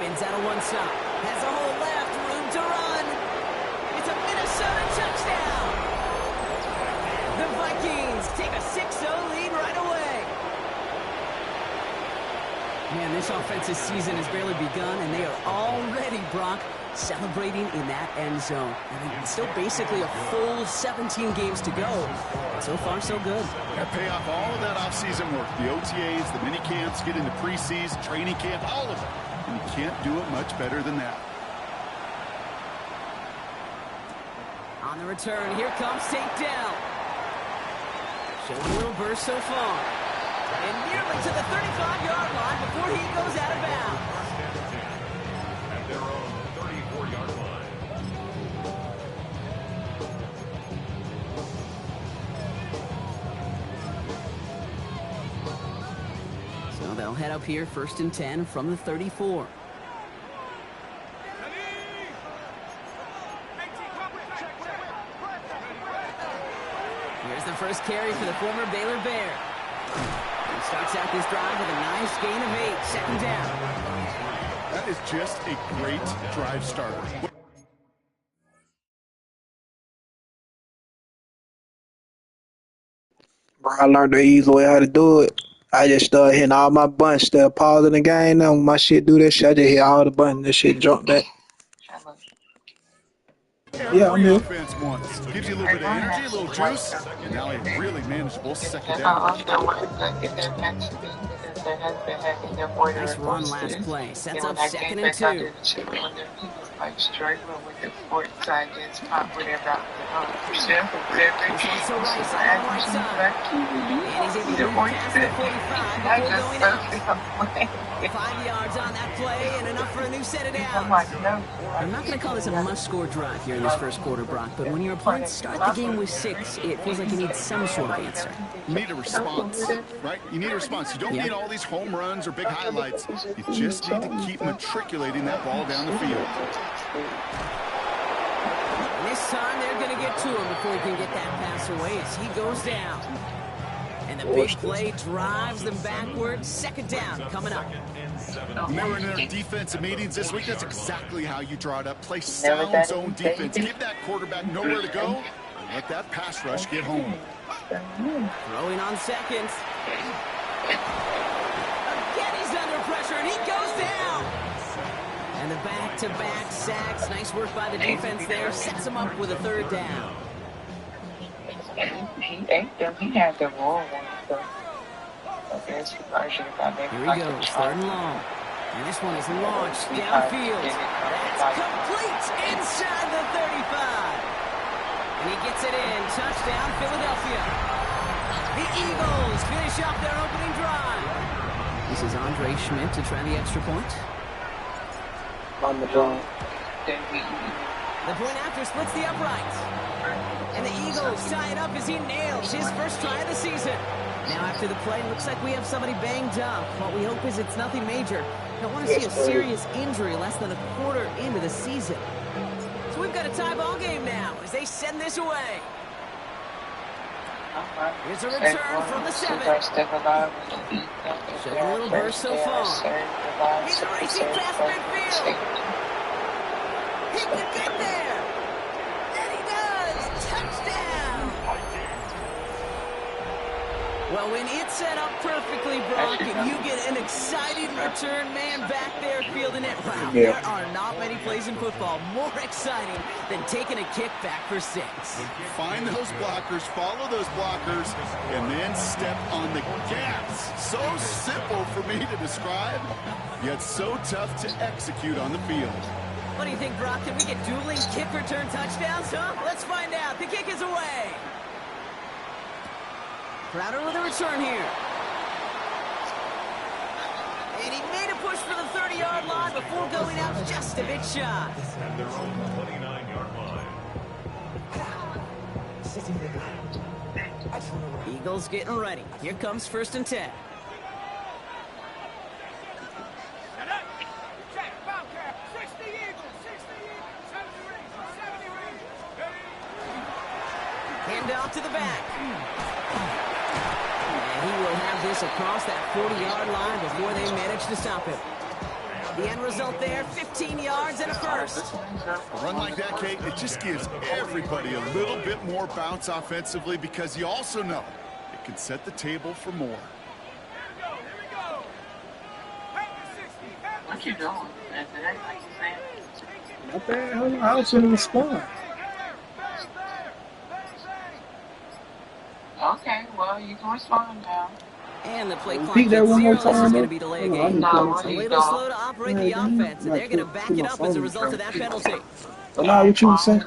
Vikings out of one side. Has a hole left, room to run. It's a Minnesota touchdown. The Vikings take a 6-0 lead right away. Man, this offensive season has barely begun, and they are already, Brock, celebrating in that end zone. I mean, it's still basically a full 17 games to go. So far, so good. Pay off all of that offseason work. The OTAs, the mini camps, get into preseason, training camp, all of it. And you can't do it much better than that. On the return, here comes takedown. Showing a little burst so far. And nearly to the 35-yard line before he goes out of bounds. At their own 34-yard line. So they'll head up here, 1st and 10 from the 34. Here's the first carry for the former Baylor Bear. He starts out this drive with a nice gain of 8, 2nd down. That is just a great drive starter. Bro, I learned the easy way how to do it. I just started hitting all my buttons, instead of pausing the game. Now when my shit do that shit, I just hit all the buttons. That shit jump back. Yeah, I'm Every here. offense wants. Gives you a little bit of energy, a little juice, and now a really manageable 2nd down. Nice run last play. Sets up 2nd and 2. Like struggling with the court side against pop whatever. So right side. And he's able to move past the 45 before going out. 5 yards on that play and enough for a new set of downs. I'm not going to call this a must-score drive here in this first quarter, Brock, but when your opponents start the game with 6, it feels like you need some sort of answer. You need a response, right? You need a response. You don't need all these home runs or big highlights. You just need to keep matriculating that ball down the field. And this time they're going to get to him before he can get that pass away as he goes down. And the big play drives them backwards. 2nd down coming up. Remember in our defensive meetings this week, that's exactly how you draw it up. Play sound zone defense. Give that quarterback nowhere to go and let that pass rush get home. Throwing on 2nd. Again, he's under pressure, and he goes down. And the back-to-back sacks. Nice work by the defense there. Sets him up with a 3rd down. He had the wrong one. Here he goes, 3rd and long. And this one is launched downfield. That's complete inside the 35. And he gets it in. Touchdown, Philadelphia. The Eagles finish up their opening drive. This is Andre Schmidt to try the extra point. On the draw. The point after splits the uprights. And the Eagles tie it up as he nails his first try of the season. Now after the play, looks like we have somebody banged up. What we hope is it's nothing major. Don't want to see a serious injury less than a quarter into the season. So we've got a tie ball game now as they send this away. Here's a return from the 7. Showing a little burst so far. He's racing past midfield. He can get there. And he does. Touchdown. Well, when it's set up perfectly, Brock, and you get an exciting return man back there fielding it, wow, there are not many plays in football more exciting than taking a kick back for 6. Find those blockers, follow those blockers, and then step on the gas. So simple for me to describe, yet so tough to execute on the field. What do you think, Brock? Can we get dueling kick return touchdowns, huh? Let's find out. The kick is away. Crowder with a return here. And he made a push for the 30-yard line before going out just a bit shy. At their own 29-yard line. Eagles getting ready. Here comes 1st and 10. Hand off to the back. And he will have this across that 40-yard line before they manage to stop him. The end result there, 15 yards and a first. A run like that, Kate, it just gives everybody a little bit more bounce offensively because you also know it can set the table for more. What you doing? Not bad. I was in the respond. Okay, well, you can respond now. And the play clock Repeat that gets one more 0. This is time. going to be delay a game. No, It's a little slow to operate the offense, and they're going to back it up as a result of that penalty. So now what you say?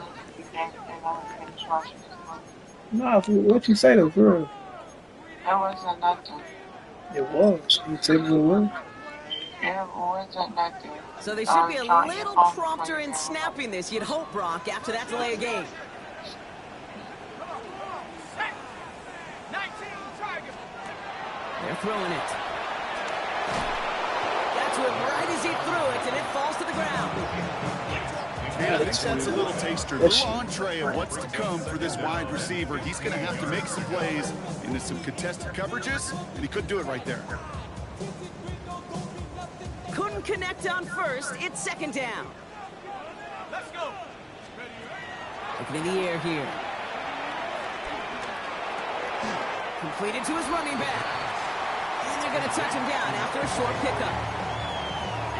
No, what you say though, girl? That wasn't nothing. It was. You tell me it was. It wasn't nothing. So they should be a little prompter in snapping this, you'd hope, Brock, after that delay of game. They're throwing it. Got to it right as he threw it, and it falls to the ground. Yeah, I think that's a little taster, a little entree of what's to come for this wide receiver. He's going to have to make some plays into some contested coverages, and he couldn't do it right there. Couldn't connect on first. It's second down. Let's go. Looking in the air here. Completed to his running back. And they're going to touch him down after a short pickup.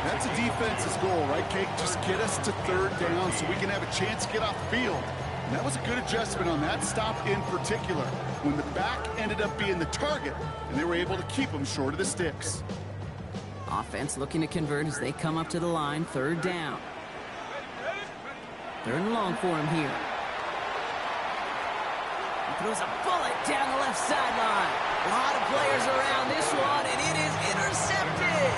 That's a defense's goal, right, Kate? Just get us to third down so we can have a chance to get off the field. And that was a good adjustment on that stop in particular, when the back ended up being the target, and they were able to keep him short of the sticks. Offense looking to convert as they come up to the line. Third down. Third and long for him here. He throws a bullet down the left sideline. A lot of players around this one, and it is intercepted.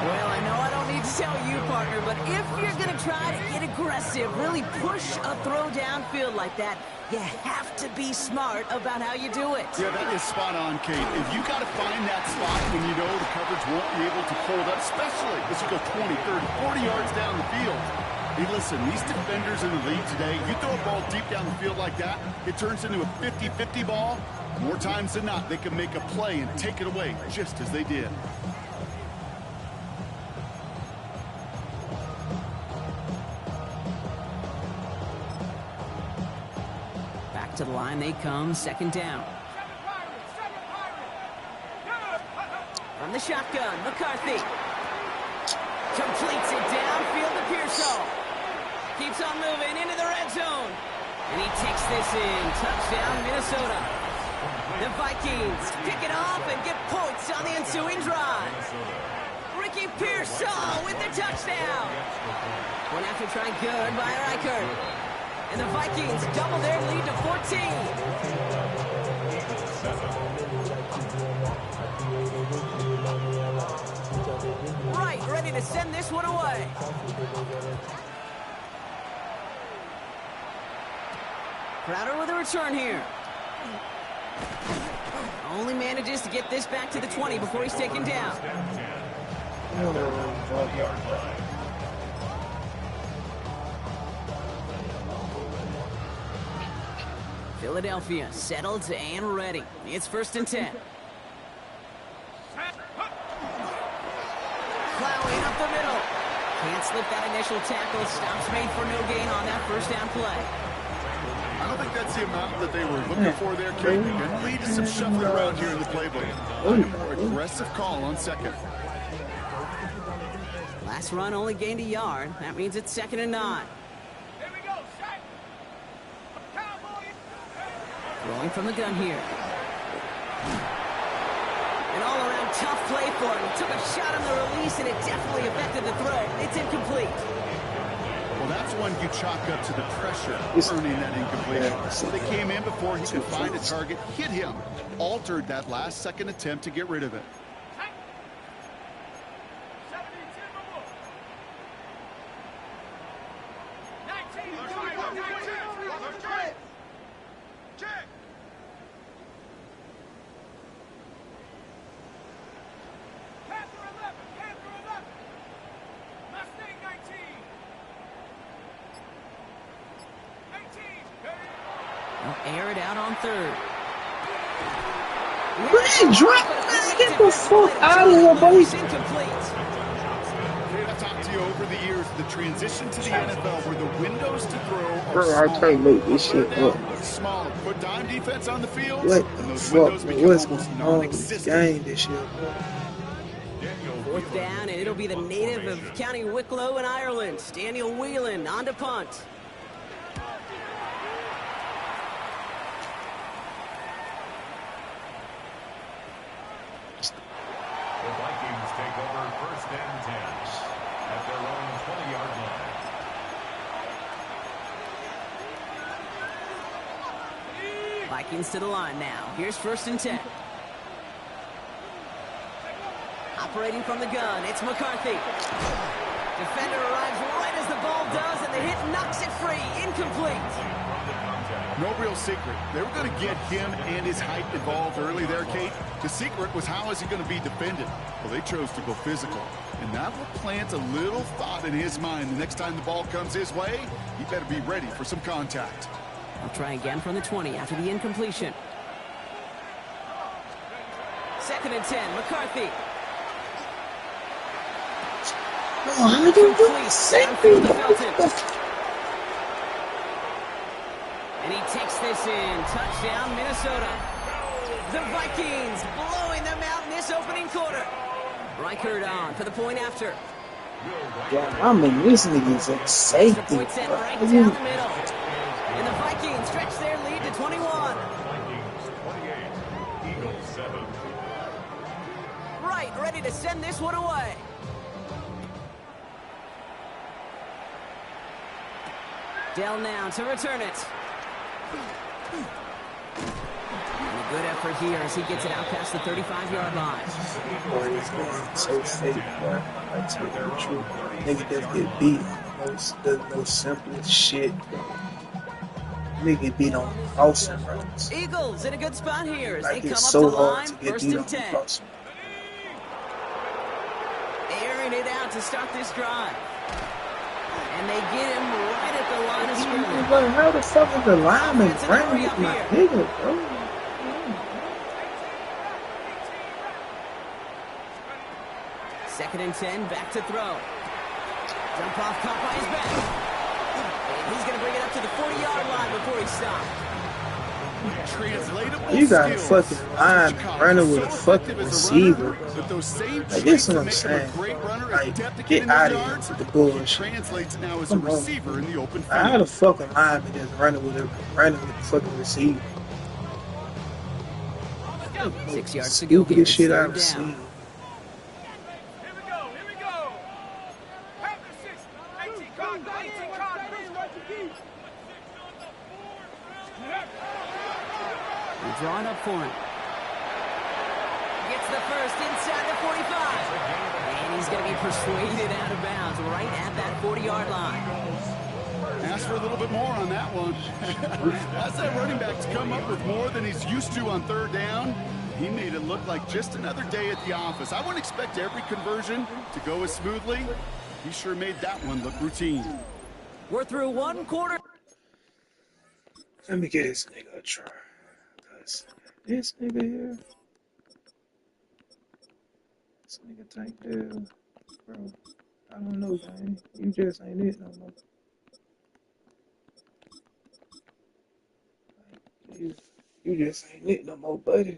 Well, I know I don't need to tell you, partner, but if you're going to try to get aggressive, really push a throw downfield like that, you have to be smart about how you do it. Yeah, that is spot on, Kate. If you got to find that spot when you know the coverage won't be able to hold up, especially as you go 20, 30, 40 yards down the field. Hey, listen, these defenders in the league today, you throw a ball deep down the field like that, it turns into a 50-50 ball. More times than not, they can make a play and take it away, just as they did. Back to the line they come, second down. From the shotgun, McCarthy. Completes it downfield to Pearsall. Keeps on moving into the red zone. And he takes this in. Touchdown, Minnesota. The Vikings pick it off and get points on the ensuing drive. Ricky Pearsall with the touchdown. One after try good by Reichert. And the Vikings double their lead to 14. Right, ready to send this one away. Crowder with a return here. Only manages to get this back to the 20 before he's taken down. Philadelphia settled and ready. It's 1st and 10. Plowing up the middle. Can't slip that initial tackle. Stops made for no gain on that first down play. I don't think that's the amount that they were looking for there, Kate. It can lead to some shuffling around here in the playbook. Aggressive call on second. Last run only gained a yard. That means it's 2nd and 9. Rolling from the gun here. An all-around tough play for him. He took a shot on the release, and it definitely affected the throw. It's incomplete. Well, that's one you chalk up to the pressure earning that incompletion. So they came in before he could find a target, hit him, altered that last-second attempt to get rid of it. Air it out on third. Get the fuck out of here, buddy. you over the years, the transition to the NFL where the windows to throw are Bro, I smaller. can't make this shit Third up. down, smaller. Put dime defense on the field, What and the those fuck, windows bro? become What's almost going on with this non-existent. game this year, bro? Fourth down, and it'll be the native of County Wicklow in Ireland, Daniel Whelan, on to punt. The Vikings take over 1st and 10 at their own 20-yard line. Vikings to the line now. Here's 1st and 10. Operating from the gun, it's McCarthy. Defender arrives right as the ball does, and the hit knocks it free. Incomplete. No real secret. They were going to get him and his height involved early there, Kate. The secret was how is he going to be defended? Well, they chose to go physical. And that will plant a little thought in his mind. The next time the ball comes his way, he better be ready for some contact. I'll try again from the 20 after the incompletion. 2nd and 10, McCarthy. Oh, how you doing? Safety. And he takes this in. Touchdown, Minnesota. The Vikings blowing them out in this opening quarter. Reichert on for the point after. Yeah, I mean, this nigga's a The safety, point sent right bro. down the middle. And the Vikings stretch their lead to 21. Vikings 28, Eagles 7. Right, ready to send this one away. Dell now to return it. And a good effort here as he gets it out past the 35-yard line. Boy, this game is so fake, bro. I tell you the truth. Nigga just get beat on the most simplest shit, bro. Nigga get beat on crossing routes. Eagles in a good spot here as Like, they come it's up so to hard line, to get 1st beat on and 10. crossing. Airing it out to start this drive. And they get him right at the line of scrimmage. Like, how the fuck is the lineman Offensive running hurry with up my here. nigga, bro? 2nd and 10, back to throw. Jump off, caught by his back. And he's going to bring it up to the 40-yard line before he stops. Translatable You got a skills. fucking lineman running with a fucking receiver, bro. But those same Like, traits this is that what I'm make him a saying, great bro. runner Like, and depth to get in out those of here yards, with the he bullshit. translates now as a Come on. receiver in the open How the field. fucking lineman just running with the fucking receiver? 6 yards to go here. Stupidest It's shit 3rd I've down. seen. Here we go. Have the 6, 18 card, 18 card. We draw it up for him. Gets the first inside the 45. And he's going to be persuaded out of bounds right at that 40-yard line. Ask for a little bit more on that one. As that running back's come up with more than he's used to on 3rd down, he made it look like just another day at the office. I wouldn't expect every conversion to go as smoothly. He sure made that one look routine. We're through one quarter. Let me get this nigga a try. Cause this nigga here, this nigga tank there, bro. I don't know, man. You just ain't it no more. Like, you just ain't it no more, buddy.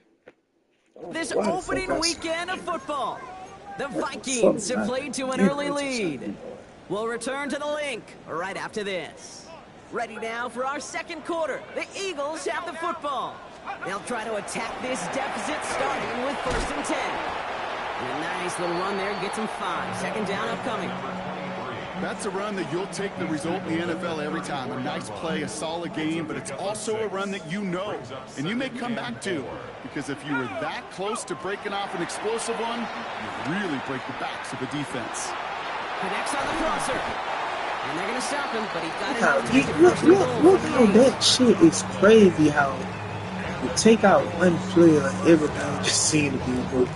I don't This know why the fuck opening I weekend of football, the What the Vikings fuck, have man? played to an You early know what you're lead. saying. We'll return to the link right after this. Ready now for our second quarter. The Eagles have the football. They'll try to attack this deficit starting with 1st and 10. And a nice little run there gets them 5. 2nd down upcoming. That's a run that you'll take the result in the NFL every time. A nice play, a solid game, but it's also a run that you know and you may come back to. Because if you were that close to breaking off an explosive one, you really break the backs of the defense. Connects on the crosser. And they're going to stop him, but he got it out to make it Look, first and goal look for the how Eagles. that shit is crazy. How you take out one player, everything just seems to be working.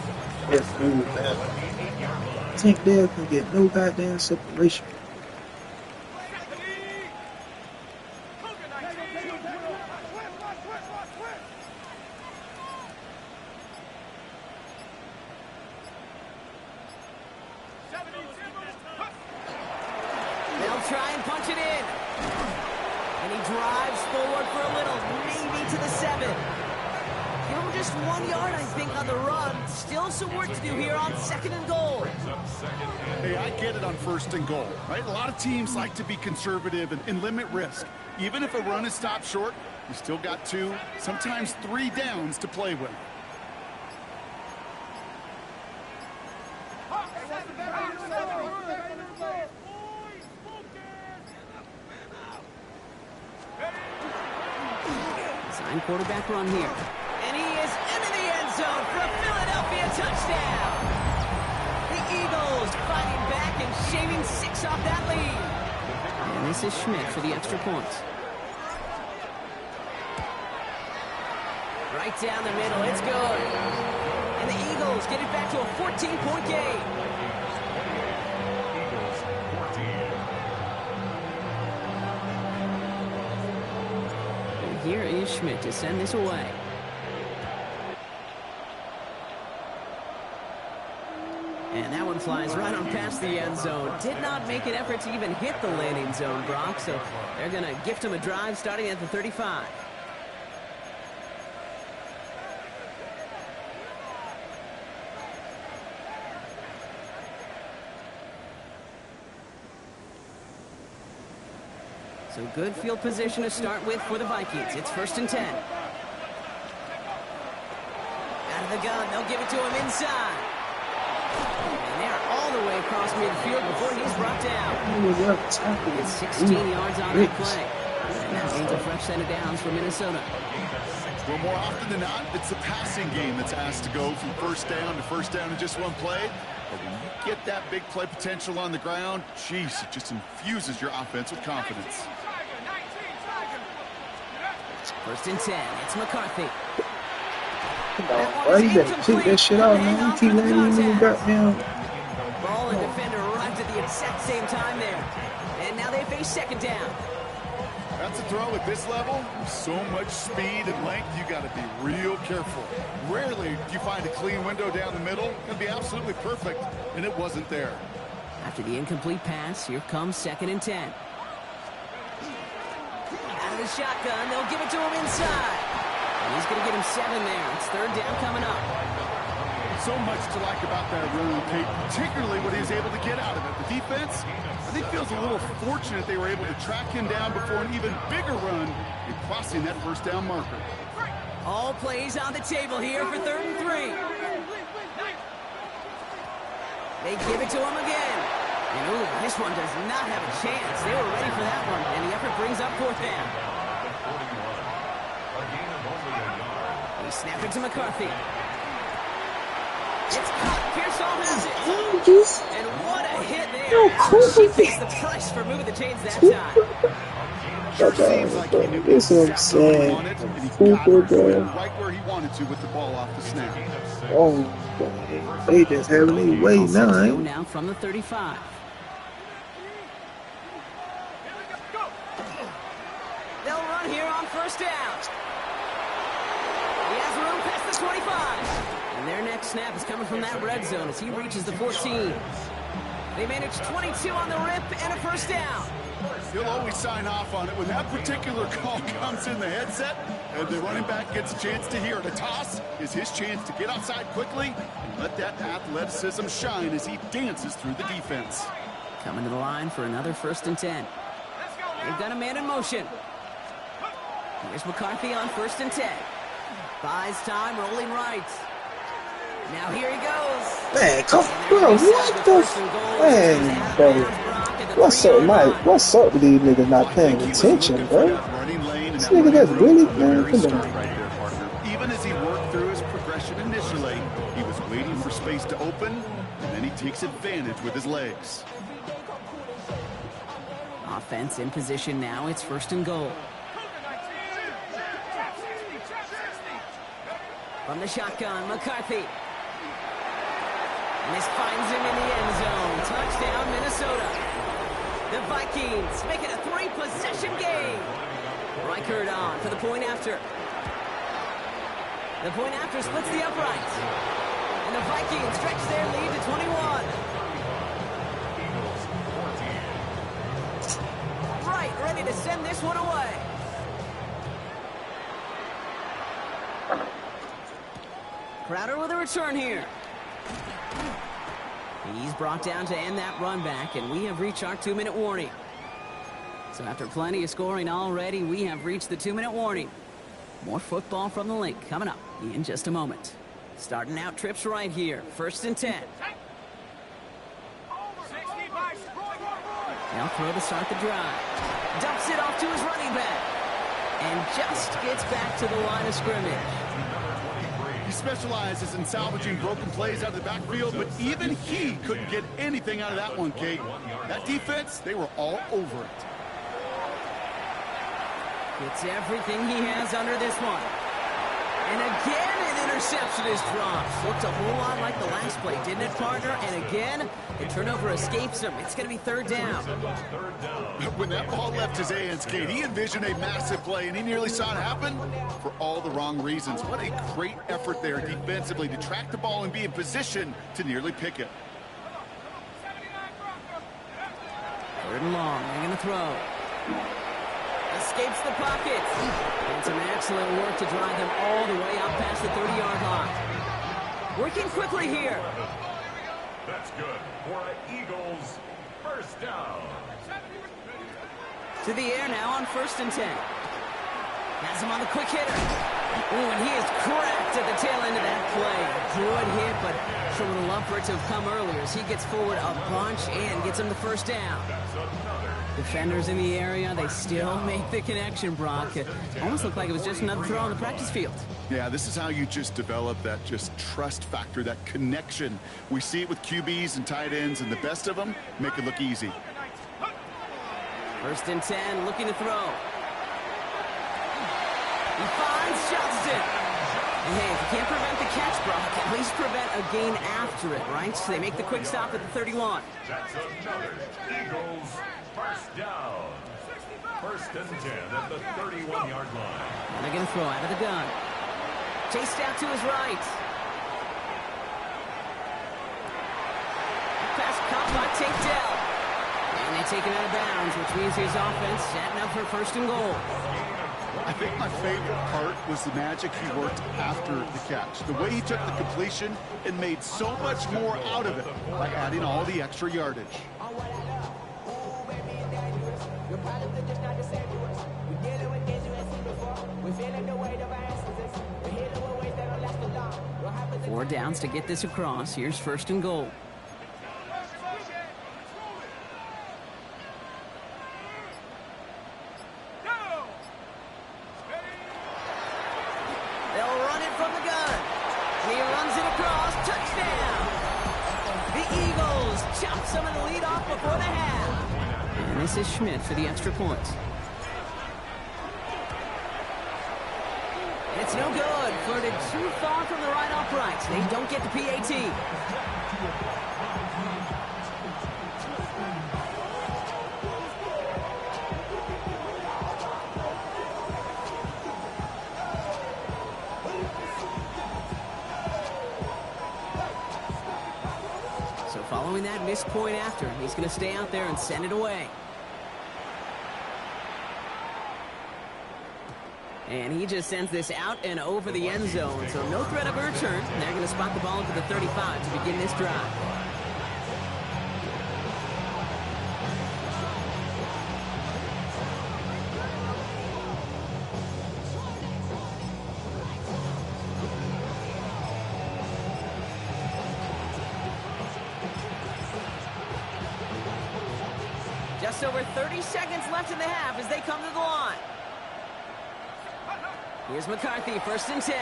That's smooth, man. Tank Dell can get no goddamn separation. try and punch it in. And he drives forward for a little, maybe to the 7. Give him just 1 yard, I think, on the run. Still some work to do here on 2nd and goal. Hey, I get it on 1st and goal, right? A lot of teams like to be conservative and limit risk. Even if a run is stopped short, you still got 2, sometimes 3 downs to play with. Sign quarterback run here. And he is into the end zone for a Philadelphia touchdown. The Eagles fighting back and shaving 6 off that lead. And this is Schmidt for the extra points. Right down the middle, it's good. And the Eagles get it back to a 14-point game. Eagles 14. And here is Schmidt to send this away. And that one flies right on past the end zone. Did not make an effort to even hit the landing zone, Brock. So they're going to gift him a drive starting at the 35. So good field position to start with for the Vikings. It's 1st and 10. Out of the gun, they'll give it to him inside. And they're all the way across midfield before he's brought down. It's 16 yards on that play. And that means a fresh set of downs for Minnesota. Well, more often than not, it's the passing game that's asked to go from 1st down to 1st down in just 1 play. But when you get that big play potential on the ground, geez, it just infuses your offense with confidence. 1st and 10. It's McCarthy. Bro, you better take that shit out, man. You keep letting him in the goddamn. Ball and defender arrived at the exact same time there. And now they face 2nd down. That's a throw at this level. So much speed and length, you got to be real careful. Rarely do you find a clean window down the middle. It'd be absolutely perfect, and it wasn't there. After the incomplete pass, here comes 2nd and 10. Out of the shotgun, they'll give it to him inside. And he's going to get him 7 there. It's 3rd down coming up. So much to like about that run, Kate, particularly what he was able to get out of it. The defense, I think, feels a little fortunate they were able to track him down before an even bigger run in crossing that 1st down marker. All plays on the table here for 3rd and 3. They give it to him again. And ooh, this one does not have a chance. They were ready for that one, and the effort brings up 4th down. They snap it to McCarthy. It's caught. Pearsall has it. And what a hit there. She pays the price for moving the chains that time. Sure seems like he knew exactly what he wanted, and he got it right where he wanted to with the ball off the snap. Oh, they just having a way now, Go ain't now from the 35. They'll run here on 1st down. He has room past the 25. And their next snap is coming from that red zone as he reaches the 14. They manage 22 on the rip and a 1st down. He'll always sign off on it when that particular call comes in the headset and the running back gets a chance to hear it. A toss is his chance to get outside quickly and let that athleticism shine as he dances through the defense. Coming to the line for another 1st and 10. They've got a man in motion. Here's McCarthy on 1st and 10. Buys time, rolling right. Now here he goes. Man, come, bro, what the man, bro? What's up, Mike? What's up with these niggas not paying attention, bro? This nigga that's really, man, come on. Even as he worked through his progression initially, he was waiting for space to open, and then he takes advantage with his legs. Offense in position now. It's 1st and goal. From the shotgun, McCarthy. And this finds him in the end zone. Touchdown, Minnesota. The Vikings make it a 3-possession game. Reichert on for the point after. The point after splits the uprights. And the Vikings stretch their lead to 21. this one away. Crowder with a return here. He's brought down to end that run back, and we have reached our 2-minute warning. So after plenty of scoring already, we have reached the 2-minute warning. More football from the link coming up in just a moment. Starting out trips right here. 1st and 10. Now throw to start the drive. Dumps it off to his running back. And just gets back to the line of scrimmage. He specializes in salvaging broken plays out of the backfield, but even he couldn't get anything out of that one, Kate. That defense, they were all over it. Gets everything he has under this one. And again, an interception is dropped. Looked a whole lot like the last play, didn't it, partner? And again, the turnover escapes him. It's going to be 3rd down. When that ball left his hands, Kate, he envisioned a massive play, and he nearly saw it happen for all the wrong reasons. What a great effort there defensively to track the ball and be in position to nearly pick it. 3rd and long. They're going to throw. Escapes the pocket. And some excellent work to drive them all the way out past the 30-yard line. Working quickly here. That's good for an Eagles first down. To the air now on 1st and 10. Has him on the quick hitter. Oh, and he is cracked at the tail end of that play. Good hit, but sure would have loved for it to have come earlier as he gets forward a bunch and gets him the 1st down. Defenders in the area, they still make the connection, Brock. It almost looked like it was just another throw on the practice field. Yeah, this is how you just develop that just trust factor, that connection. We see it with QBs and tight ends, and the best of them make it look easy. 1st and 10, looking to throw. He finds Johnston. And hey, if you can't prevent the catch, Brock, at least prevent a gain after it, right? So they make the quick stop at the 31. That's another Eagles first down. 1st and 10 at the 31-yard line. And they're going to throw out of the gun. Chased out to his right. Pass caught by Takedell. And they take him out of bounds, which means his offense setting up for 1st and goal. I think my favorite part was the magic he worked after the catch. The way he took the completion and made so much more out of it by adding all the extra yardage. Four downs to get this across. Here's 1st and goal. They'll run it from the gun. He runs it across. Touchdown. The Eagles chop some of the lead off before the half. And this is Schmidt for the extra point. It's no good. Flirted too far from the right upright. They don't get the PAT. So following that missed point after, he's going to stay out there and send it away. And he just sends this out and over the end zone. So no threat of a return. They're going to spot the ball to the 35 to begin this drive. Just over 30 seconds left in the half as they come to the line. Here's McCarthy, 1st and 10.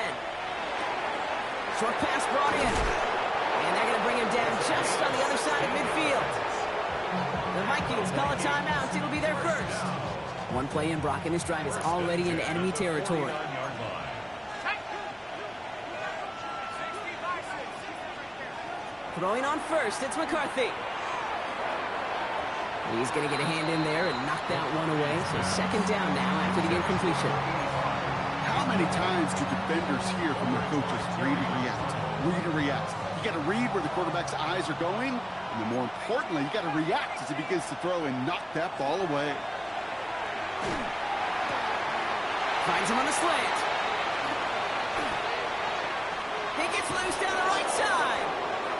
Short pass brought in. And they're going to bring him down just on the other side of midfield. The Vikings call a timeout. It'll be their first. One play in, Brock, and this drive is already into enemy territory. Throwing on 1st, it's McCarthy. He's going to get a hand in there and knock that one away. So 2nd down now after the incompletion. How many times do defenders hear from their coaches, read and react, read and react? You got to read where the quarterback's eyes are going, and then more importantly, you got to react as he begins to throw and knock that ball away. Finds him on the slant. He gets loose down the right side.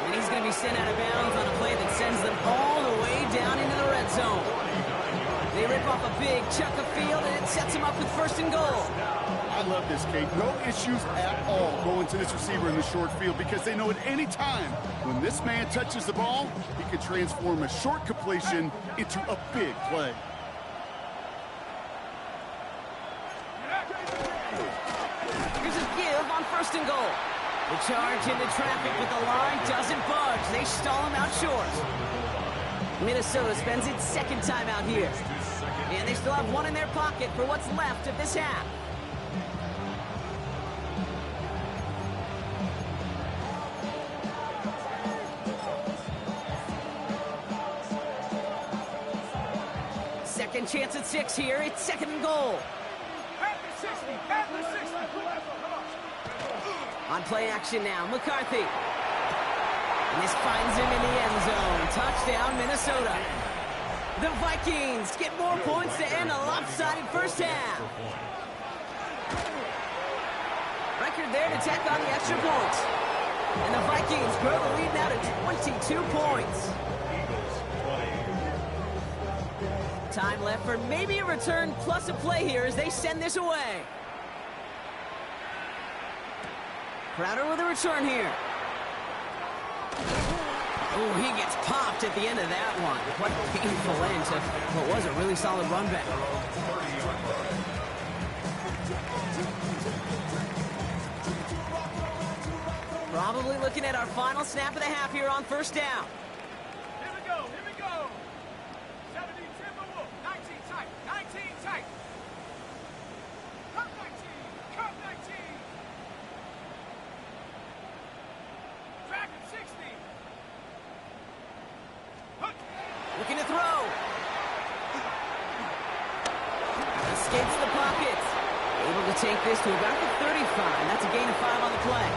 And he's going to be sent out of bounds on a play that sends them all the way down into the red zone. They rip off a big chunk of field, and it sets him up with 1st and goal. I love this, Kate. No issues at all going to this receiver in the short field because they know at any time when this man touches the ball, he can transform a short completion into a big play. Here's a give on 1st and goal. The charge into traffic, but the line doesn't budge. They stall him out short. Minnesota spends its 2nd time out here. And they still have one in their pocket for what's left of this half. Second chance at 6 here. It's 2nd and goal. On play action now, McCarthy. And this finds him in the end zone. Touchdown, Minnesota. The Vikings get more points to end a lopsided first half. Record there to tack on the extra points. And the Vikings grow the lead now to 22 points. Time left for maybe a return plus a play here as they send this away. Crowder with a return here. Oh, he gets popped at the end of that one. What a painful end to what was a really solid run back. Probably looking at our final snap of the half here on 1st down. Here we go, here we go. 70 Timberwolf, 19 tight, 19 tight. Cut 19, cut 19. Dragon 60. Looking to throw. Escapes the pocket. Able to take this to about the 35. That's a gain of 5 on the play.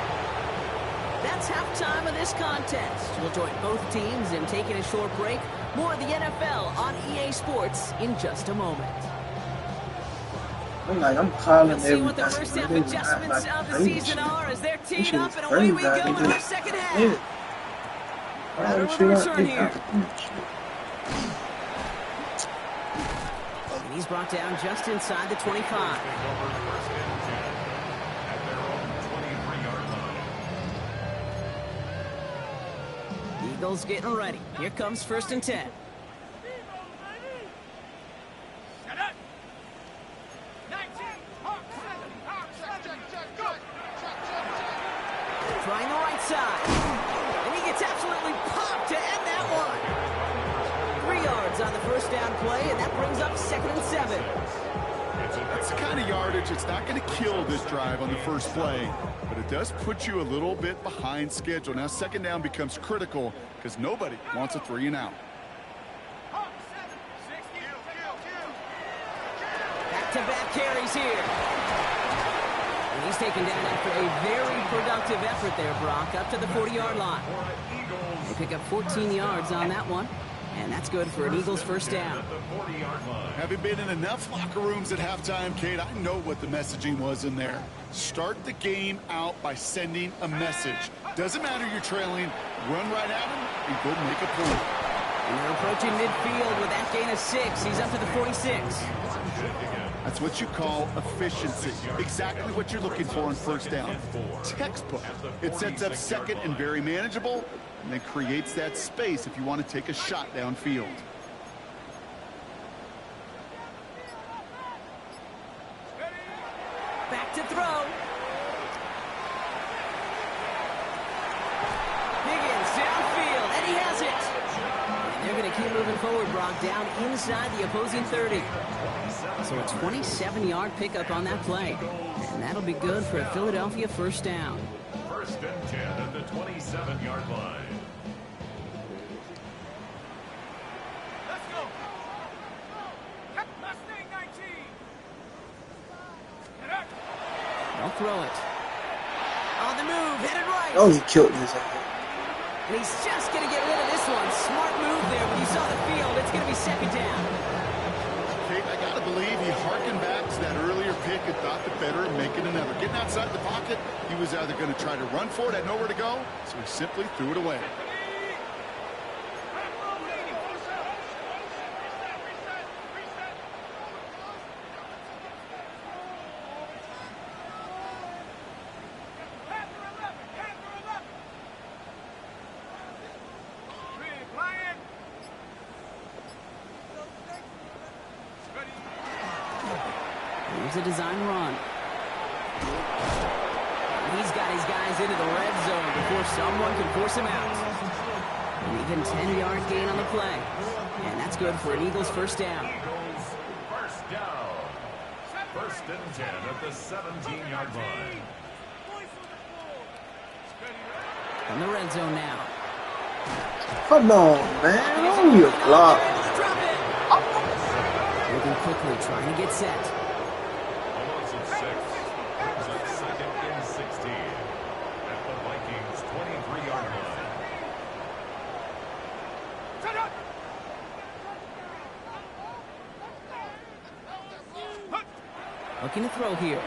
That's halftime of this contest. We'll join both teams in taking a short break. More of the NFL on EA Sports in just a moment. I'm calling We'll see what the first half adjustments of the season are as they're teed up, and away we go in our second half. Crowder with a return here. And he's brought down just inside the 25. Eagles getting ready. Here comes 1st and 10. Trying the right side. And he gets absolutely popped to end that one. 3 yards on the 1st down play, and that brings up 2nd and 7. That's the kind of yardage it's not going to kill this drive on the first play, but it does put you a little bit behind schedule. Now 2nd down becomes critical because nobody wants a 3 and out. Back-to-back carries here. And he's taken down after a very productive effort there, Brock, up to the 40-yard line. They pick up 14 yards on that one, and that's good for an Eagles 1st down. Having been in enough locker rooms at halftime, Kate, I know what the messaging was in there. Start the game out by sending a message. Doesn't matter you're trailing, run right at him and go make a point. And they're approaching midfield with that gain of 6. He's up to the 46. That's what you call efficiency. Exactly what you're looking for on 1st down. Textbook. It sets up 2nd and very manageable, and then creates that space if you want to take a shot downfield. Back to throw. Higgins downfield, and he has it. And they're going to keep moving forward, Brock, down inside the opposing 30. So a 27-yard pickup on that play. And that'll be good for a Philadelphia 1st down. 1st and 10 at the 27-yard line. Let's go. Mustang 19. Don't throw it. On the move, headed right. Oh, he killed his ass. And he's just going to get rid of this one. Smart move there. When you saw the field, it's going to be 2nd down. Kate, I got to believe he harkened back to to that earlier pick and thought the better of making another. Getting outside the pocket, he was either going to try to run for it, had nowhere to go, so he simply threw it away. Here's a design run. He's got his guys into the red zone before someone can force him out. An even 10-yard gain on the play. And that's good for an Eagles first down. Eagles first down. First and 10 at the 17-yard line. From the red zone now. Come on, man. On your block. Moving quickly, trying to get set. Almost at 6. Brings up second and 16 at the Vikings 23-yard line. Looking to throw here.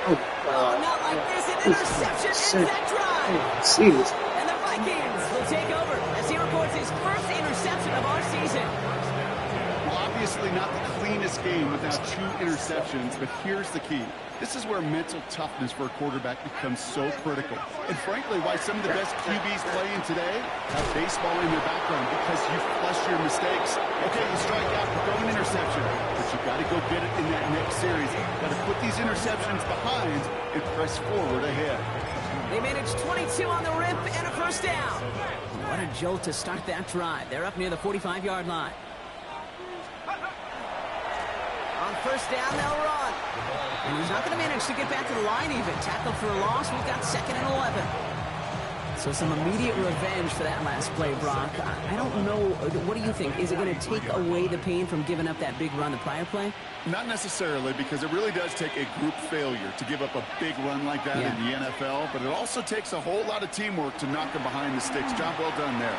Oh, Not like this. An interception ends that drive. see this. And the Vikings will take over as he records his first interception of our season. Well, obviously not the cleanest game without 2 interceptions, but here's the key. This is where mental toughness for a quarterback becomes so critical. And frankly, why some of the best QBs playing today have baseball in their background, because you flush your mistakes. Okay, you strike out, throw an interception, but you got to go get it in that next series. Got to put these interceptions behind and press forward ahead. They managed 22 on the rip and a first down. What a jolt to start that drive. They're up near the 45-yard line. On first down, they'll run. And he's not going to manage to get back to the line even. Tackled for a loss. We've got second and 11. So some immediate revenge for that last play, Brock. I don't know. What do you think? Is it going to take away the pain from giving up that big run the prior play? Not necessarily, because it really does take a group failure to give up a big run like that in the NFL, but it also takes a whole lot of teamwork to knock them behind the sticks. Job well done there.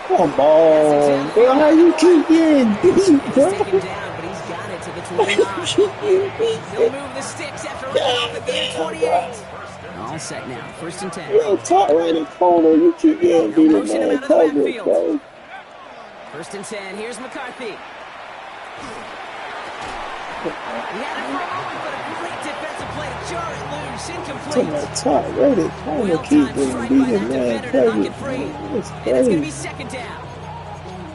Come on, bro. How you keep getting beat, bro? He's taken down, but he's got it to the 29. He'll move the sticks after running off at the 28. All set now. First and 10. Yo, top right in corner. You keep getting beat in that coverage, bro. First and 10. Here's McCarthy. He had it for a moment, but a great defensive play to jar it loose. Incomplete. To my top right in corner. Keep getting beat in that coverage. And it's going to be second down.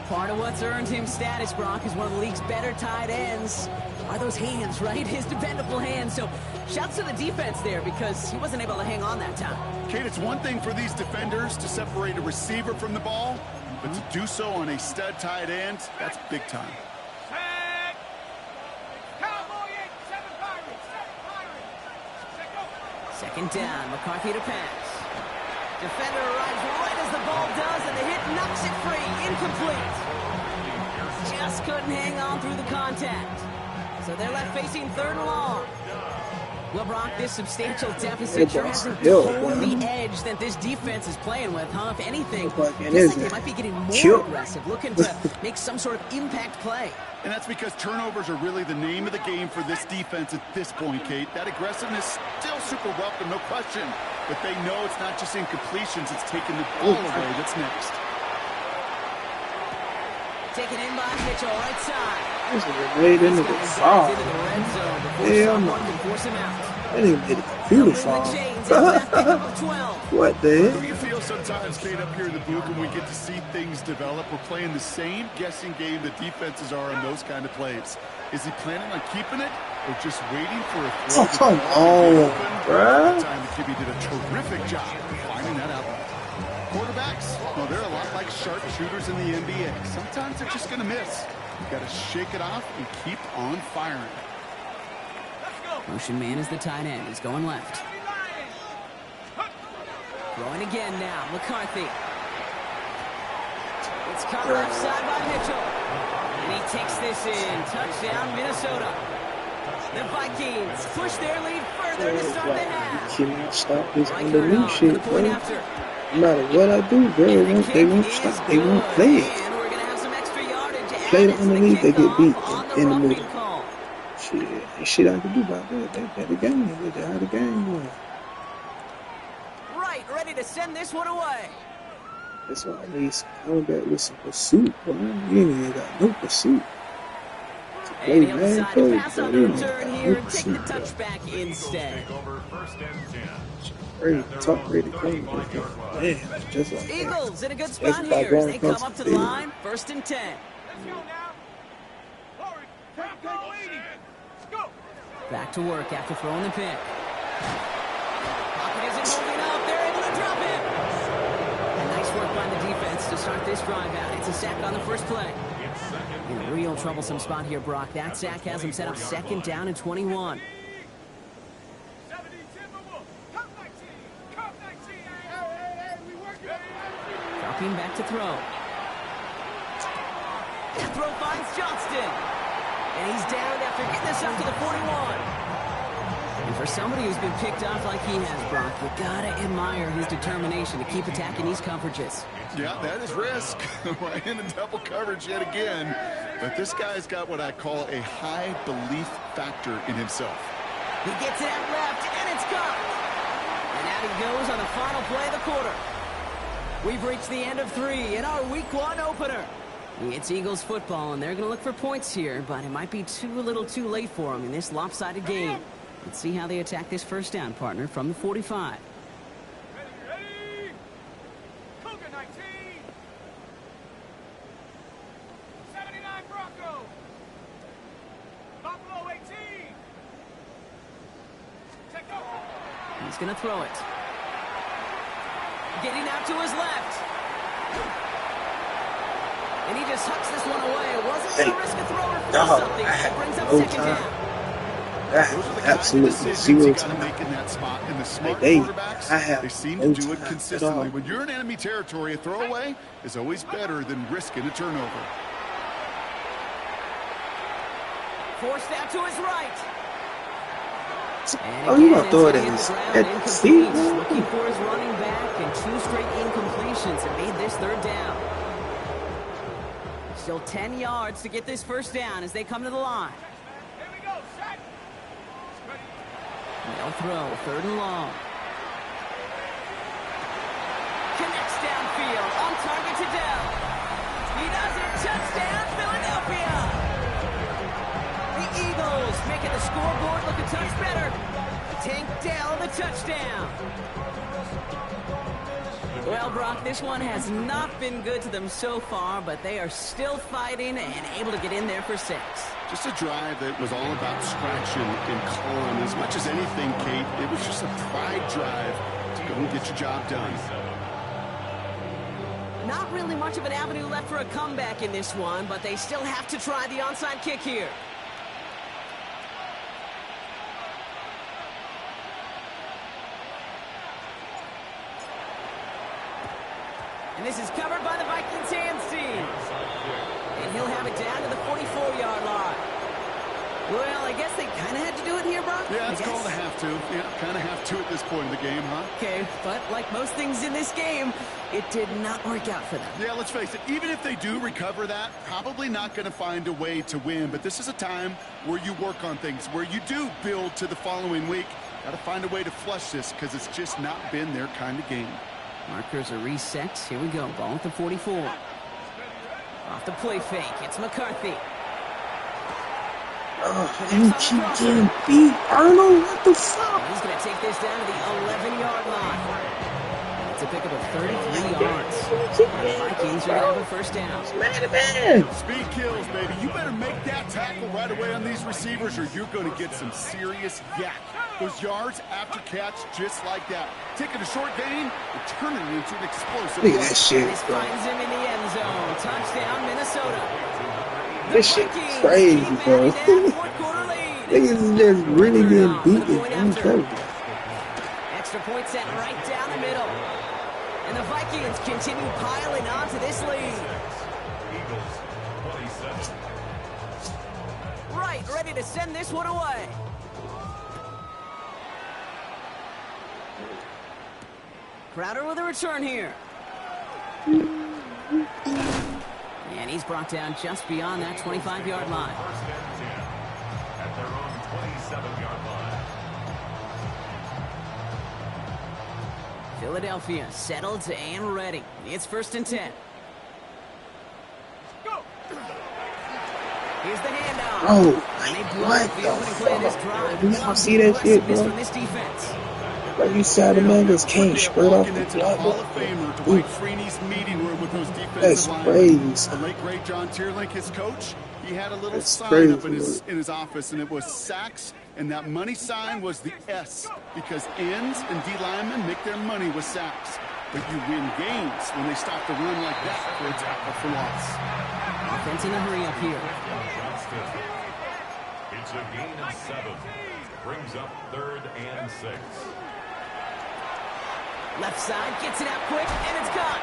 Part of what's earned him status, Brock, is one of the league's better tight ends. Are those hands, right? His dependable hands. So shouts to the defense there, because he wasn't able to hang on that time. Kate, it's one thing for these defenders to separate a receiver from the ball, but to do so on a stud tight end, that's big time. Second down, McCarthy to pass. Defender arrives right as the ball does, and the hit knocks it free. Incomplete. Just couldn't hang on through the contact. So they're left facing third and long. Well, Brock, this substantial deficit sure hasn't toned the edge that this defense is playing with, huh? If anything, it looks like they might be getting more aggressive, looking to make some sort of impact play. And that's because turnovers are really the name of the game for this defense at this point, Kate. That aggressiveness still super welcome, no question. But they know it's not just incompletions, it's taking the ball away that's next. Taken in by Mitchell, right side. This is right into the fall. Hell no. That nigga made a computer fall. What the hell? You feel sometimes, Kate, up here in the booth when we get to see things develop, we're playing the same guessing game that defenses are on those kind of plays. Is he planning on keeping it or just waiting for a throw? Oh, come on, bruh. Time the QB did a terrific job finding that out. Quarterbacks, well, they're a lot like sharpshooters in the NBA. Sometimes they're just going to miss. You got to shake it off and keep on firing. Motion man is the tight end. He's going left. Throwing again now. McCarthy. It's caught left side by Mitchell. And he takes this in. Touchdown, Minnesota. The Vikings push their lead further to start the half. You cannot stop this underneath shit, bro. No matter what I do, bro, they won't stop. They won't play it. And we're going to have some extra yardage play the it's the underneath, they get beat kickoff on the in the roughing middle. call. Shit, ain't shit I can do about that. They the game. They how the game going. Right, ready to send this one away. That's why I need some coming back with some pursuit, boy. You ain't even got no pursuit. And he'll Man, decide to coach, pass but on they the ain't return got here no and take the pursuit, bro. touchback instead. Take over 1st and 10. Ready, At their top own ready, coming. 35-yard line. Damn, just like that. Eagles in a good That's spot what I here as going they come across up the to the field. line. 1st and 10. Let's go now. Forward. Go, lady. Let's go. Back to work after throwing the pick. Pocket isn't holding up. They're able to drop it. And nice work by the defense to start this drive out. It's a sack on the first play. In a real troublesome spot here, Brock. That sack has him set up 2nd down and 21. 70, Timberwolf. Come 19. Come 19. Hey, we working up. Dropping back to throw. That throw finds Johnston. And he's down after getting this up to the 41. And for somebody who's been picked off like he has, Brock, you gotta admire his determination to keep attacking these coverages. Yeah, that is risk. Right into double coverage yet again. But this guy's got what I call a high belief factor in himself. He gets it out left, and it's caught. And out he goes on the final play of the quarter. We've reached the end of 3 in our Week 1 opener. It's Eagles football, and they're going to look for points here, but it might be a little too late for them in this lopsided game. Let's see how they attack this first down, partner, from the 45. Ready. Cougar 19. 79 Bronco. Buffalo 18. Check over. He's going to throw it. Getting out to his left. And he just hucks this one away. Wasn't going to risk a throw or force something. It brings up 2nd down. Absolutely zero You got to time. make in that spot. And the smart I quarterbacks, have they seem no to do it time at consistently. all. When you're in enemy territory, a throwaway is always better than risking a turnover. Forced out to his right. And Oh, you again, gonna throw it it's in gonna hit his the ground, head? See? incomplete. Looking for his running back, and 2 straight incompletions and made this 3rd down. Still 10 yards to get this first down as they come to the line. Here we go. Set. They'll throw 3rd and long. Connects downfield, on target to Dell. He does it. Touchdown, Philadelphia. The Eagles making the scoreboard look a touch better. Tank Dell the touchdown. Well, Brock, this one has not been good to them so far, but they are still fighting and able to get in there for 6. Just a drive that was all about scratching and clawing. As much as anything, Kate, it was just a pride drive to go and get your job done. Not really much of an avenue left for a comeback in this one, but they still have to try the onside kick here. And this is covered by the Vikings hands team. And he'll have it down to the 44-yard line. Well, I guess they kind of had to do it here, Brock. Yeah, it's called a have to. Yeah, kind of have to at this point in the game, huh? Okay, but like most things in this game, it did not work out for them. Yeah, let's face it. Even if they do recover that, probably not going to find a way to win. But this is a time where you work on things, where you do build to the following week. Got to find a way to flush this because it's just not been their kind of game. Markers are reset. Here we go. Ball at the 44. Off the play fake. It's McCarthy. You keep getting beat, Arnold. What the fuck? He's going to take this down to the 11-yard line. It's a pickup of 33 yards. The Vikings are going to have a first down. Man. Speed kills, baby. You better make that tackle right away on these receivers or you're going to get some serious yak. Those yards after catch just like that. Taking a short gain and turning it into an explosive. Look at that shit, This bro. finds him in the end zone. Touchdown, Minnesota. This shit crazy, bro. Niggas is just really getting beat in coverage. Extra point set right down the middle. And the Vikings continue piling on to this lead. Eagles 27. Right, ready to send this one away. Crowder with a return here. And he's brought down just beyond that 25-yard line. First and 10 at their own 27-yard line. Philadelphia settled and ready. It's first and 10. Go. Here's the handoff. Oh, And they like, blow what the opening the play of this fuck? drive. Do y'all see that shit, Aggressiveness bro? from this defense. Like you said, the man just came straight off Walking the into the Hall of block. Famer Dwight Freeney's meeting room with those That's defensive linemen. crazy. The late great John Tierlink, his coach, he had a little That's sign up crazy, in his office, and it was sacks, and that money sign was the S, because ends and D linemen make their money with sacks. But you win games when they stop the run like that for a tackle for loss. Offense in a hurry up here. Johnston. It's a gain of 7. Brings up 3rd and 6. Left side, gets it out quick, and it's got.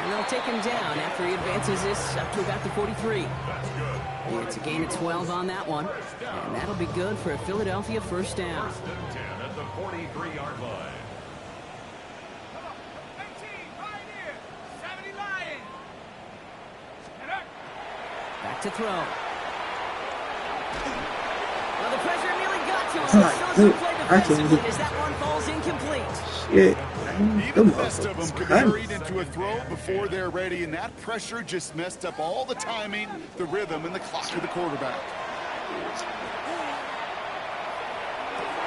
And they'll take him down after he advances this up to about the 43. That's good. And it's a gain of 12 on that one. And that'll be good for a Philadelphia first down. First and 10 at the 43-yard line. 18, Pioneer. 70 Lion. And up. Back to throw. Well, the pressure nearly got to him. Oh my Still a good play God. I can't defensively believe- as that one falls incomplete. Shit, man. Even Them the best of them motherfuckers could be crazy. hurried into a throw before they're ready, and that pressure just messed up all the timing, the rhythm, and the clock of the quarterback.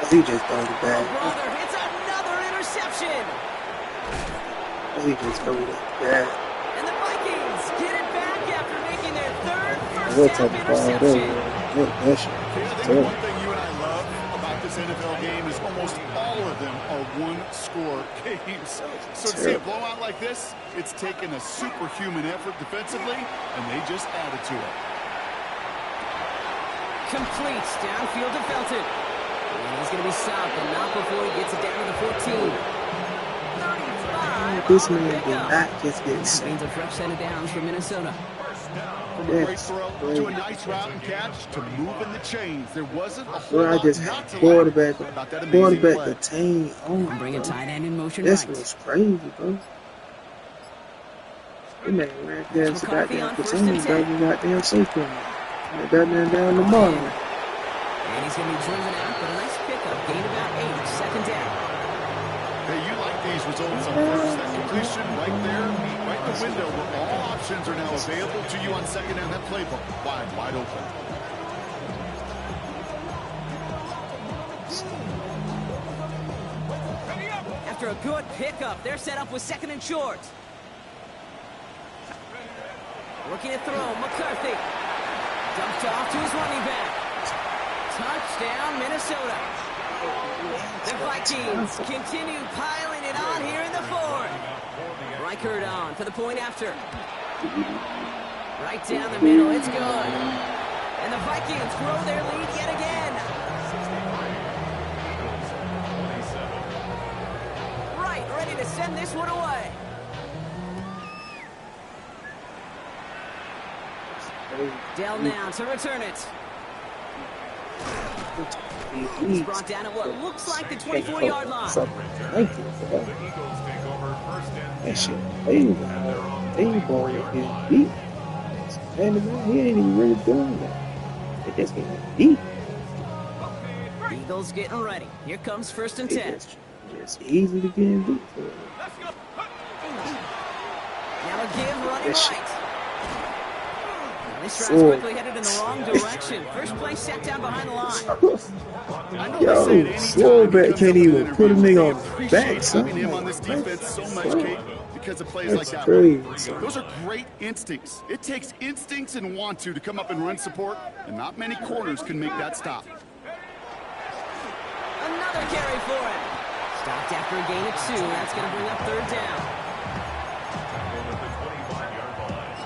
He just throw the bag. Brother, it's another interception. He just throw the bag. And the Vikings get it back after making their third What first type down of ball that interception. is? What that shit? I think Terrible. one thing you and I love about this NFL game is almost all of them are one-score games. So to see a blowout like this, it's taken a superhuman effort defensively, and they just added to it. Complete downfield to Felton. And he's going to be stopped, but not before he gets it down to the 14. 35 This on the man did pickup. not just get That sacked. means a fresh set of downs for Minnesota. From a great That's throw great. to a nice route and catch to moving the chains. There wasn't a whole Bro, I lot just not had to quarterback, like about that amazing quarterback play. the team. Oh, And bring a tight end in motion this right. was crazy, bro. That man ran past the McCarthy goddamn on first platoon, and bro. 10. The goddamn safety. That goddamn down the bottom. And he's going to be driven out, but a nice pickup. Gain about 8, second down. Hey, you like these results on first. That completion right there, right the window where all options are now available to you on second down. That playbook wide open. After a good pickup, they're set up with second and short. Looking to throw, McCarthy. Dumped off to his running back. Touchdown, Minnesota. The Vikings continue piling it on here in the fourth. Reichert on for the point after. Right down the middle, it's good. And the Vikings grow their lead yet again. Right, ready to send this one away. Dell now to return it. He's brought down at what looks like the 24-yard line. Thank you for that. The Eagles take over first and That 10 shit crazy. at their own They ball is deep. And the man, he ain't even really doing that. They just getting deep. Eagles getting ready. Here comes first and 10. It's easy to get in deep for it. Let's go. Now a give running That shit. right. This drive's Four. quickly headed in the wrong direction. First play set down behind the line. I know they say it Yo, anytime Slow-back he comes can't up with even an put a interview. nigga They on the appreciate back, son. having him on this defense so much, Kate, because of plays That's like that. crazy, son. Those are great instincts. It takes instincts and want to come up and run support, and not many corners can make that stop. Another carry for him. Stopped after a gain of 2. That's going to bring up third down. Tackled at the 25-yard line.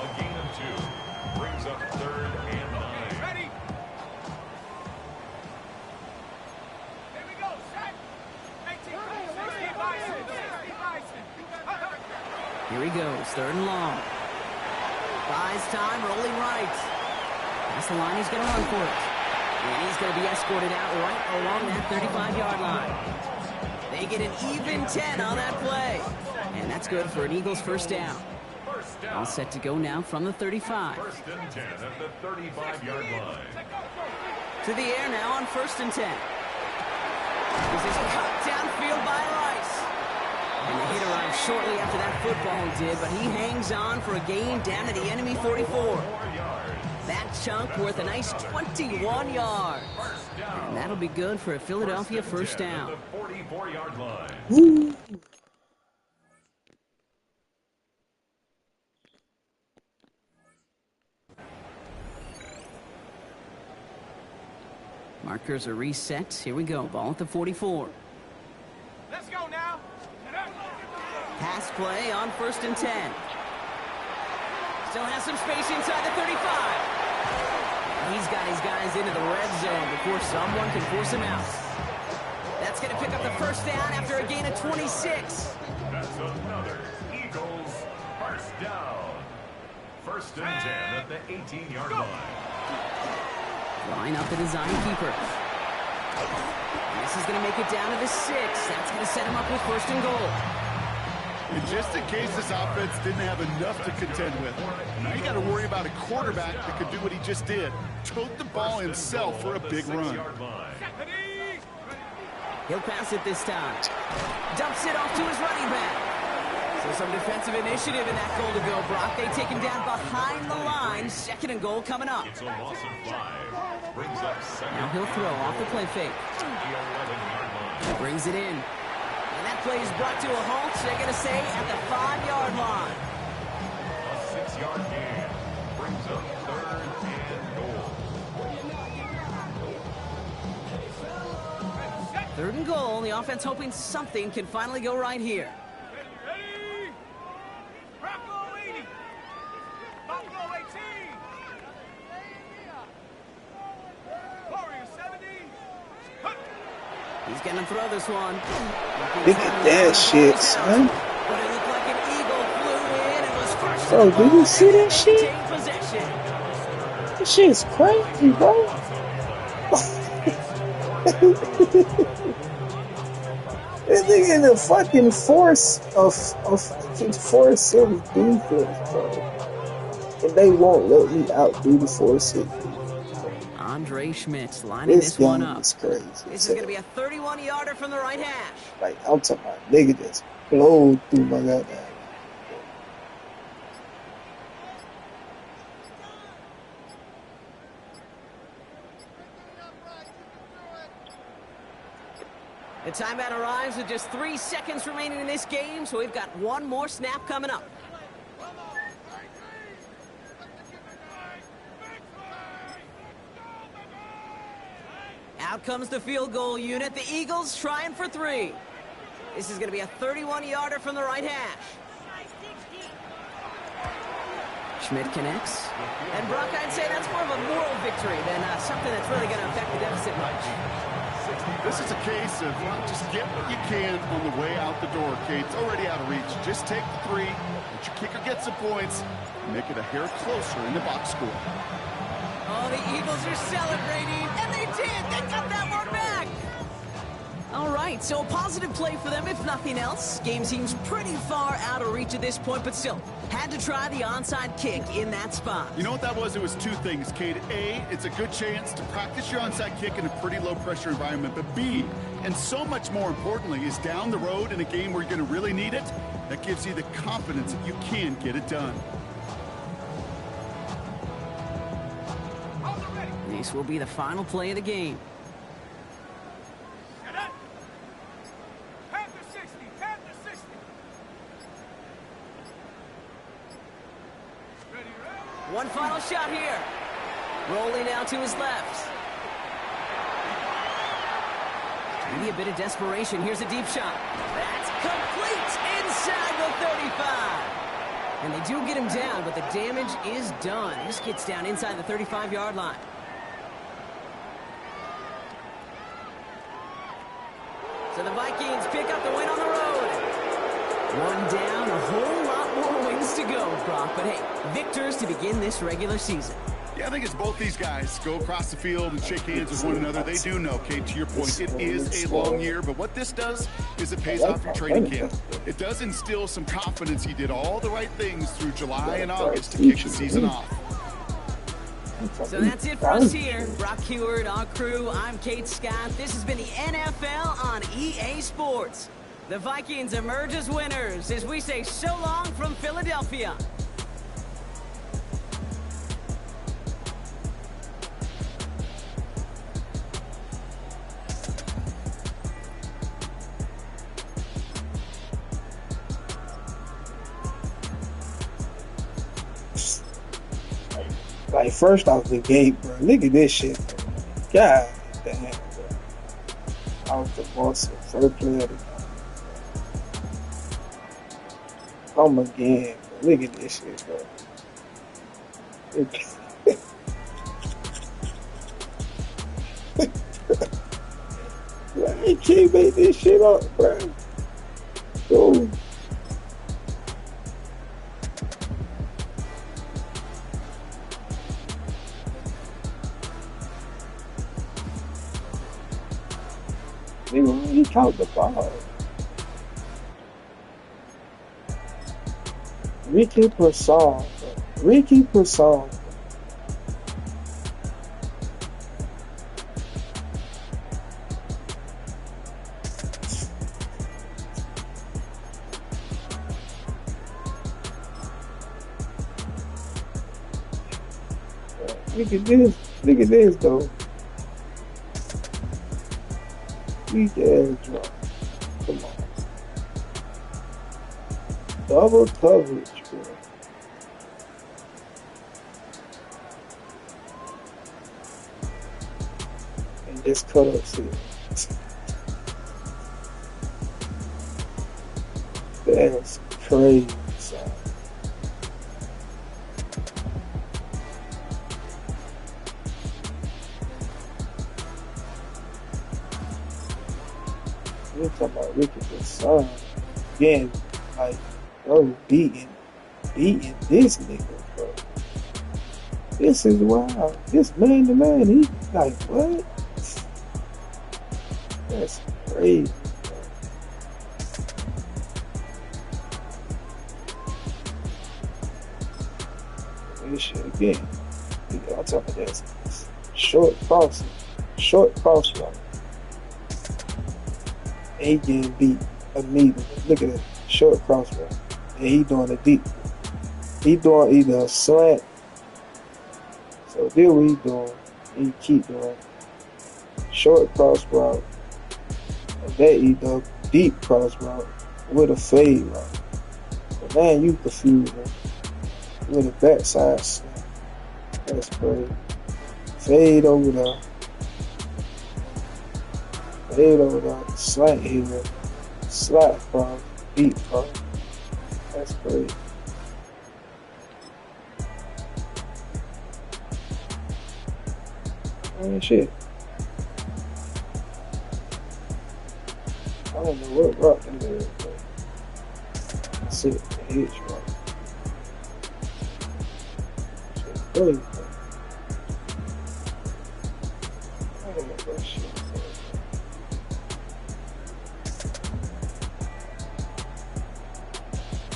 A gain of 2 brings up 3rd and 9. Ready? Here we go. Set. 18, 60 Bison. 60 Bison. Here he goes, third and long. Buys time, rolling right. That's the line, he's going to run for it. And he's going to be escorted out right along that 35-yard line. They get an even 10 on that play. And that's good for an Eagles first down. First All set to go now from the 35. First and 10 at the 35-yard line. To the air now on 1st and 10. This is cut downfield by Rice. And the hit arrived shortly after that football did, but he hangs on for a gain down to the enemy 44. That chunk worth a nice 21 yards. And that'll be good for a Philadelphia first down. The 44-yard line. Woo. Markers are reset. Here we go. Ball at the 44. Let's go now. Pass play on 1st and 10. Still has some space inside the 35. He's got his guys into the red zone before someone can force him out. That's going to pick up the first down after a gain of 26. That's another Eagles first down. First and 10 at the 18-yard line. Line up the design keeper. And this is going to make it down to the 6. That's going to set him up with 1st and goal. And just in case this offense didn't have enough to contend with, now you got to worry about a quarterback that could do what he just did. Tote the ball himself for a big run. He'll pass it this time. Dumps it off to his running back. So some defensive initiative in that goal to go, Brock. They take him down behind the line. 2nd and goal coming up. It's a loss of 5. Brings up 2nd. Now he'll throw off the play fake. The 11-yard line. Brings it in. And that play is brought to a halt. They're going to say at the 5-yard line. A 6-yard gain. Brings up 3rd and goal. 3rd and goal. The offense hoping something can finally go right here. Ready? Bronco 80. Bronco 18. Warrior 70. Cut. He's going to throw this one. Look at that shit, son. But it looked like an eagle flew in and was first. Bro, did you see that shit? Take possession. This shit's crazy, bro. They're in the fucking force of Forest City defense, bro. And they won't let me outdo the Forest City. Andre Schmitz lining this one up. Is crazy. This is going to be a 31-yarder from the right hash. Like, I'm talking about nigga just blowed through my goddamn. The timeout arrives with just 3 seconds remaining in this game, so we've got one more snap coming up. Out comes the field goal unit. The Eagles trying for 3. This is going to be a 31-yarder from the right hash. Schmidt connects. And Brock, I'd say that's more of a moral victory than something that's really going to affect the deficit much. This is a case of just get what you can on the way out the door, Kate. It's already out of reach. Just take the 3, let your kicker get some points, make it a hair closer in the box score. Oh, the Eagles are celebrating, and they did! They got that one back! All right, so a positive play for them, if nothing else. Game seems pretty far out of reach at this point, but still, had to try the onside kick in that spot. You know what that was? It was 2 things, Kate. A, it's a good chance to practice your onside kick in a pretty low-pressure environment. But B, and so much more importantly, is down the road in a game where you're going to really need it, that gives you the confidence that you can get it done. This will be the final play of the game. One final shot here. Rolling out to his left. Maybe a bit of desperation. Here's a deep shot. That's complete inside the 35. And they do get him down, but the damage is done. This gets down inside the 35-yard line. So the Vikings pick up the win on the road. One down, a whole lot more wins to go, Brock. But hey, victors to begin this regular season. Yeah, I think it's both these guys go across the field and shake hands with one another. They do know, Kate, to your point, it is a long year, but what this does is it pays off your training camp. It does instill some confidence. He did all the right things through July and August to kick the season off. So that's it for us here. Brock Heward, our crew, I'm Kate Scott. This has been the NFL on EA Sports. The Vikings emerge as winners as we say so long from Philadelphia. Like, first off the gate, bro. Look at this shit, bro. God damn, bro. Off the boss, first player of the game. Come again, bro. Look at this shit, bro. Like, you can't make this shit up, bro. Go. Nigga, he caught the ball. Ricky Persson, bro. Ricky Persson. Look at this. Look at this, though. Weak ass drop. Come on. Double coverage, bro. And just cut up here. That's crazy, son. We're talking about Ricky Persson. Again, like, bro, beating this nigga, bro. This is wild. This man to man, he like, what? That's crazy, bro. This shit again. I'm talking about this. Short cross route. And he getting beat immediately. Look at that. Short cross route. And he doing a deep. He doing either a slant. So this what he doing. He keep doing short cross route. And that either deep cross route with a fade route. But man, you confusing with a backside slant. That's crazy. Fade over there. Fade over there. Slant here. Slap cross. Deep cross. That's crazy. Man, shit. I don't know what route that is, but that's it. The hitch route. Shit crazy, bro. I don't know that shit, bro.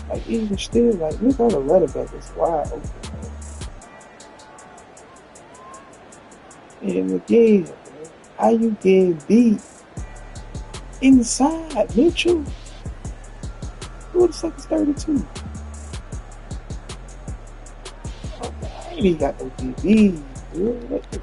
Like, even still, like, look how the running back is wide open, bro. And again, bro, how you getting beat inside, Mitchell? Who the fuck is 32? Oh, man, I ain't even got no DB, dude. What the